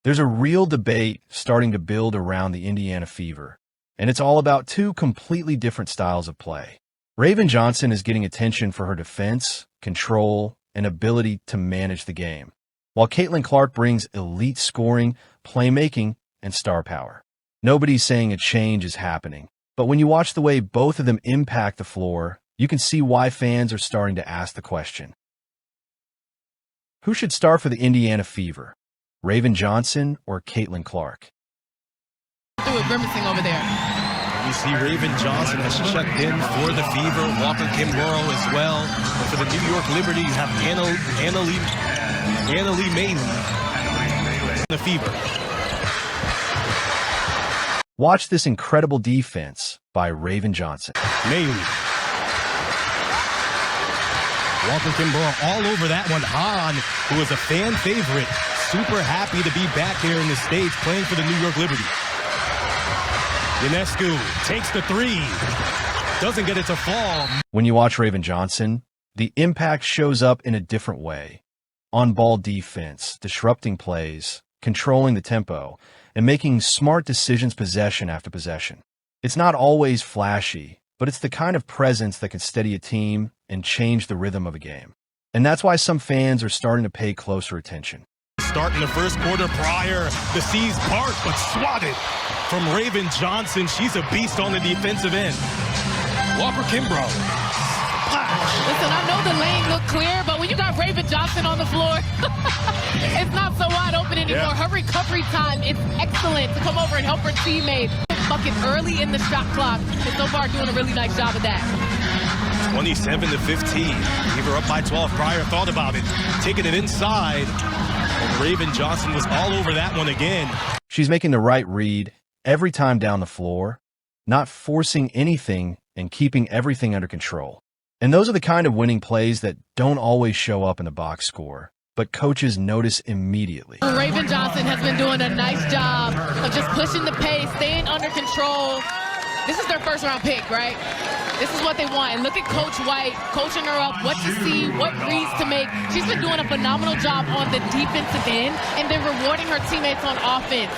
There's a real debate starting to build around the Indiana Fever, and it's all about two completely different styles of play. Raven Johnson is getting attention for her defense, control, and ability to manage the game, while Caitlin Clark brings elite scoring, playmaking, and star power. Nobody's saying a change is happening, but when you watch the way both of them impact the floor, you can see why fans are starting to ask the question. Who should start for the Indiana Fever? Raven Johnson or Caitlin Clark? Through it grimacing over there. You see Raven Johnson has checked in for the Fever, Walker Kimbrough as well. And for the New York Liberty, you have Anna Lee Maylin, the Fever. Watch this incredible defense by Raven Johnson. Maylin. Walker Kimbrough all over that one. Hahn, who is a fan favorite, super happy to be back here in the States playing for the New York Liberty. Ionescu takes the three. Doesn't get it to fall. When you watch Raven Johnson, the impact shows up in a different way. On-ball defense, disrupting plays, controlling the tempo, and making smart decisions possession after possession. It's not always flashy, but it's the kind of presence that can steady a team and change the rhythm of a game. And that's why some fans are starting to pay closer attention. Start in the first quarter prior. The seas part, but swatted from Raven Johnson. She's a beast on the defensive end. Walker Kimbrough. Listen, I know the lane looked clear, but when you got Raven Johnson on the floor, it's not so wide open anymore. Yeah. Her recovery time is excellent to come over and help her teammate. Bucket early in the shot clock, and so far doing a really nice job of that. 27-15. Fever up by 12 prior. Thought about it. Taking it inside. And Raven Johnson was all over that one again. She's making the right read every time down the floor, not forcing anything and keeping everything under control. And those are the kind of winning plays that don't always show up in the box score, but coaches notice immediately. Raven Johnson has been doing a nice job of just pushing the pace, staying under control. This is their first round pick, right? This is what they want. And look at Coach White coaching her up, what to see, what reads to make. She's been doing a phenomenal job on the defensive end and then rewarding her teammates on offense.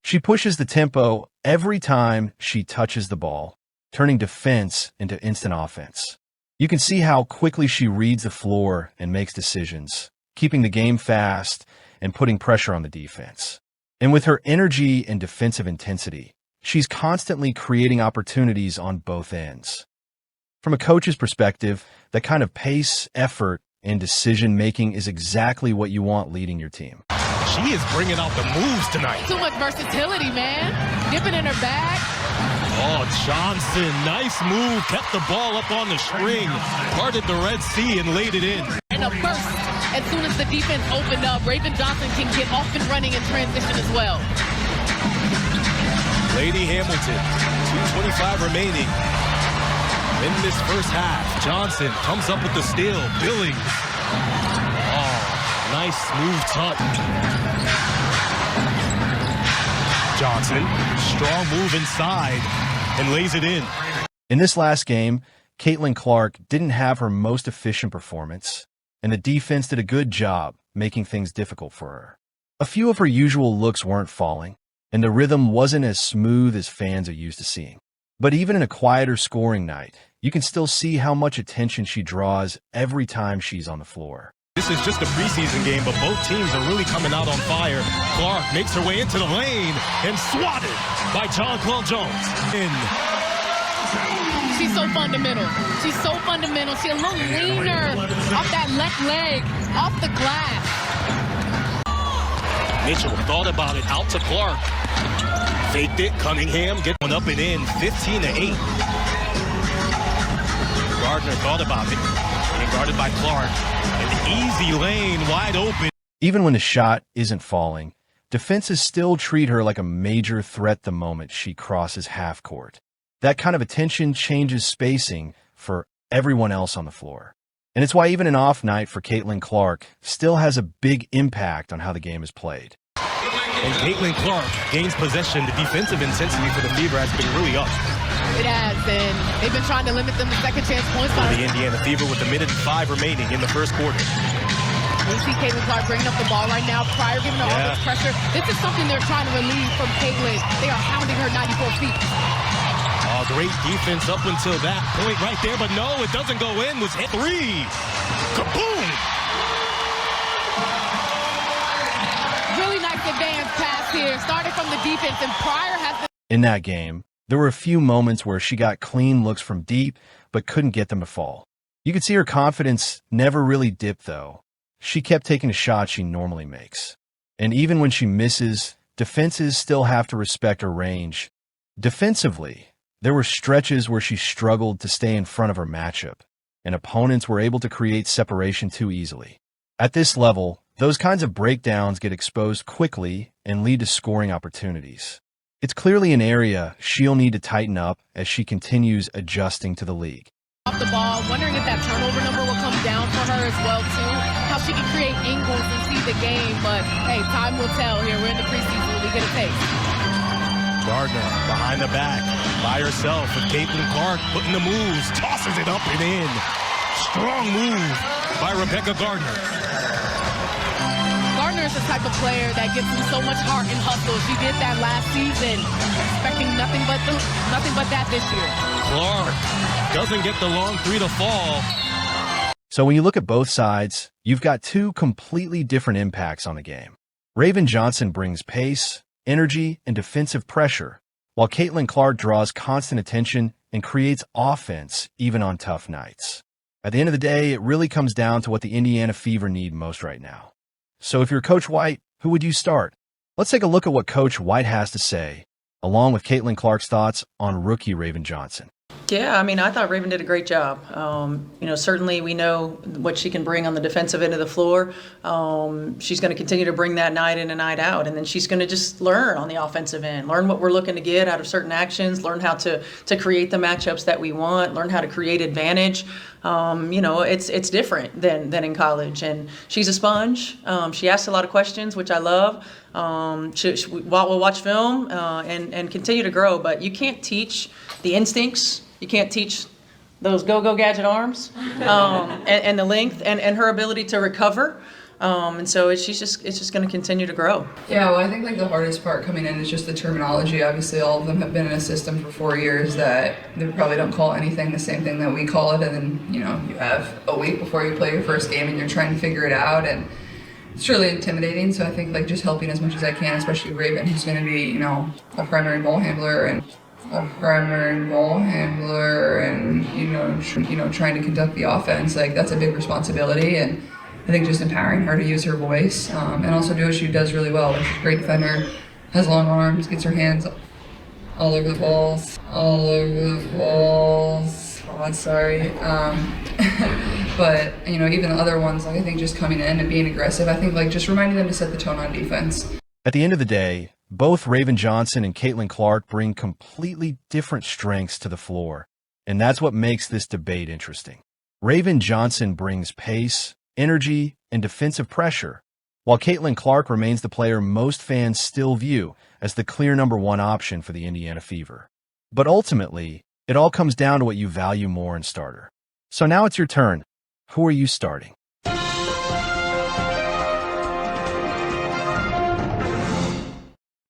She pushes the tempo every time she touches the ball, turning defense into instant offense. You can see how quickly she reads the floor and makes decisions, keeping the game fast and putting pressure on the defense. And with her energy and defensive intensity, she's constantly creating opportunities on both ends. From a coach's perspective, that kind of pace, effort, and decision-making is exactly what you want leading your team. She is bringing out the moves tonight. Too much versatility, man. Dipping in her bag. Oh, Johnson, nice move. Kept the ball up on the string. Parted the Red Sea and laid it in. And a burst. As soon as the defense opened up, Raven Johnson can get off and running in transition as well. Lady Hamilton, 2:25 remaining. In this first half, Johnson comes up with the steal. Billings. Oh, nice smooth touch. Johnson, strong move inside and lays it in. In this last game, Caitlin Clark didn't have her most efficient performance, and the defense did a good job making things difficult for her. A few of her usual looks weren't falling, and the rhythm wasn't as smooth as fans are used to seeing. But even in a quieter scoring night, you can still see how much attention she draws every time she's on the floor. This is just a preseason game, but both teams are really coming out on fire. Clark makes her way into the lane and swatted by Jonquel Jones. She's so fundamental. She's so fundamental. She's a little leaner off that left leg, off the glass. Mitchell thought about it, out to Clark. Faked it, Cunningham, get one up and in, 15-8. Gardner thought about it, and guarded by Clark. An easy lane, wide open. Even when the shot isn't falling, defenses still treat her like a major threat the moment she crosses half court. That kind of attention changes spacing for everyone else on the floor. And it's why even an off night for Caitlin Clark still has a big impact on how the game is played. And Caitlin Clark gains possession. The defensive intensity for the Fever has been really up. It has, and they've been trying to limit them to second chance points. For the Indiana Fever with a minute and 5 remaining in the first quarter. You see Caitlin Clark bringing up the ball right now. Pryor giving her all this pressure. This is something they're trying to relieve from Caitlin. They are hounding her 94 feet. Oh, great defense up until that point right there, but no, it doesn't go in. Was hit three. Kaboom! Really nice advance pass here. Started from the defense, and Pryor has the... In that game, there were a few moments where she got clean looks from deep, but couldn't get them to fall. You could see her confidence never really dip, though. She kept taking the shots she normally makes. And even when she misses, defenses still have to respect her range. Defensively, there were stretches where she struggled to stay in front of her matchup, and opponents were able to create separation too easily. At this level, those kinds of breakdowns get exposed quickly and lead to scoring opportunities. It's clearly an area she'll need to tighten up as she continues adjusting to the league. Off the ball, wondering if that turnover number will come down for her as well, too. How she can create angles and see the game, but hey, time will tell here. We're in the preseason when we get a taste. Gardner behind the back, by herself with Caitlin Clark putting the moves, tosses it up and in. Strong move by Rebecca Gardner. Gardner is the type of player that gives him so much heart and hustle. She did that last season, expecting nothing but that this year. Clark doesn't get the long three to fall. So when you look at both sides, you've got two completely different impacts on the game. Raven Johnson brings pace, energy, and defensive pressure, while Caitlin Clark draws constant attention and creates offense even on tough nights. At the end of the day, it really comes down to what the Indiana Fever need most right now. So if you're Coach White, who would you start? Let's take a look at what Coach White has to say, along with Caitlin Clark's thoughts on rookie Raven Johnson. Yeah, I mean, I thought Raven did a great job. Certainly we know what she can bring on the defensive end of the floor. She's going to continue to bring that night in and night out, and then she's going to just learn on the offensive end, learn what we're looking to get out of certain actions, learn how to create the matchups that we want, learn how to create advantage. It's different than in college, and she's a sponge. She asks a lot of questions, which I love. We'll watch film and continue to grow, but you can't teach the instincts. You can't teach those go-go gadget arms and the length and her ability to recover. And so it's just going to continue to grow. Yeah, well, I think like the hardest part coming in is just the terminology. Obviously, all of them have been in a system for 4 years that they probably don't call anything the same thing that we call it, and then you have a week before you play your first game and you're trying to figure it out, and it's really intimidating. So I think like just helping as much as I can, especially Raven, who's going to be a primary ball handler and trying to conduct the offense. Like that's a big responsibility, and I think just empowering her to use her voice and also do what she does really well. She's a great defender, has long arms, gets her hands all over the balls. Oh, I'm sorry. But even the other ones, like I think just coming in and being aggressive, I think like just reminding them to set the tone on defense. At the end of the day, both Raven Johnson and Caitlin Clark bring completely different strengths to the floor, and that's what makes this debate interesting. Raven Johnson brings pace, energy, and defensive pressure, while Caitlin Clark remains the player most fans still view as the clear number one option for the Indiana Fever. But ultimately, it all comes down to what you value more in starter. So now it's your turn. Who are you starting?